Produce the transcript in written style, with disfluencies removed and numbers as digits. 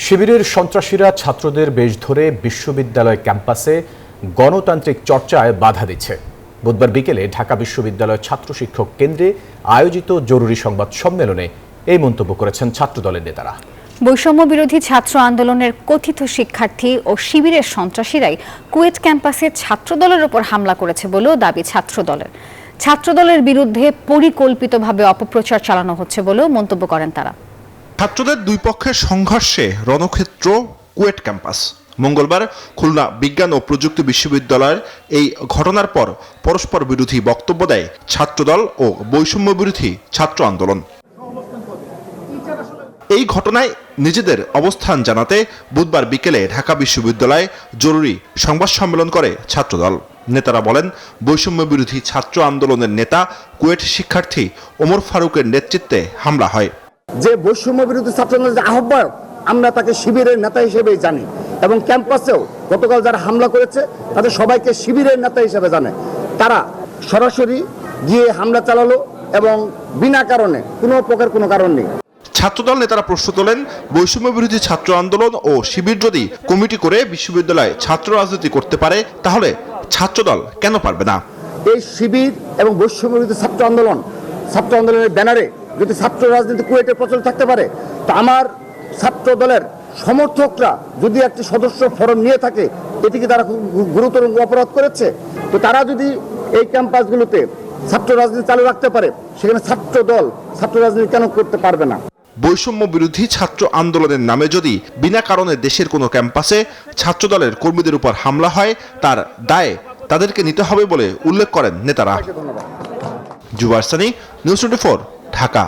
শিবিরের সন্ত্রাসীরা ছাত্রদের বেশ ধরে বিশ্ববিদ্যালয় ক্যাম্পাসে গণতান্ত্রিক চর্চায় বাধা দিচ্ছে। বুধবার বিকেলে ঢাকা বিশ্ববিদ্যালয় ছাত্র শিক্ষক কেন্দ্রে আয়োজিত জরুরি সংবাদ সম্মেলনে এই মন্তব্য করেছেন ছাত্রদলের নেতারা। বৈষম্য বিরোধী ছাত্র আন্দোলনের কথিত শিক্ষার্থী ও শিবিরের সন্ত্রাসীরাই কুয়েট ক্যাম্পাসে ছাত্রদলের উপর হামলা করেছে বলেও দাবি ছাত্রদলের বিরুদ্ধে পরিকল্পিতভাবে অপপ্রচার চালানো হচ্ছে বলেও মন্তব্য করেন তারা। ছাত্রদের দুই পক্ষের সংঘর্ষে রণক্ষেত্র কুয়েট ক্যাম্পাস। মঙ্গলবার খুলনা বিজ্ঞান ও প্রযুক্তি বিশ্ববিদ্যালয়ের এই ঘটনার পর পরস্পর বিরোধী বক্তব্য দেয় ছাত্রদল ও বৈষম্য বিরোধী ছাত্র আন্দোলন। এই ঘটনায় নিজেদের অবস্থান জানাতে বুধবার বিকেলে ঢাকা বিশ্ববিদ্যালয়ে জরুরি সংবাদ সম্মেলন করে ছাত্রদল। নেতারা বলেন, বৈষম্য বিরোধী ছাত্র আন্দোলনের নেতা কুয়েট শিক্ষার্থী ওমর ফারুকের নেতৃত্বে হামলা হয়। যে বৈষম্য বিরোধী ছাত্র আন্দোলনের আহ্বায়ক, আমরা তাকে শিবিরের নেতা হিসেবেই জানি এবং ক্যাম্পাসেও গতকাল যারা হামলা করেছে তাদের সবাইকে শিবিরের নেতা হিসেবে জানে। তারা সরাসরি গিয়ে হামলা চালালো এবং বিনা কারণে কোনো কারণ নেই। ছাত্রদল নেতারা প্রশ্ন তোলেন, বৈষম্য বিরোধী ছাত্র আন্দোলন ও শিবির যদি কমিটি করে বিশ্ববিদ্যালয়ে ছাত্র রাজনীতি করতে পারে তাহলে ছাত্রদল কেন পারবে না? এই শিবির এবং বৈষম্য বিরোধী ছাত্র আন্দোলনের ব্যানারে যদি ছাত্র রাজনীতি কুয়েটে প্রচলিত থাকতে পারে, তা আমার ছাত্র দলের সমর্থকরা যদি একটি সদস্য ফরম নিয়ে থাকে, এটিকে তারা খুব গুরুতর অপরাধ করেছে। তো তারা যদি এই ক্যাম্পাসগুলোতে ছাত্র রাজনীতি চালু রাখতে পারে, সেখানে ছাত্র দল ছাত্র রাজনীতি কেন করতে পারবে না? বৈষম্য বিরোধী ছাত্র আন্দোলনের নামে যদি বিনা কারণে দেশের কোনো ক্যাম্পাসে ছাত্রদলের কর্মীদের উপর হামলা হয়, তার দায় তাদেরকে নিতে হবে বলে উল্লেখ করেন নেতারা। জুবাইর সানি, নিউজ 24, ঢাকা।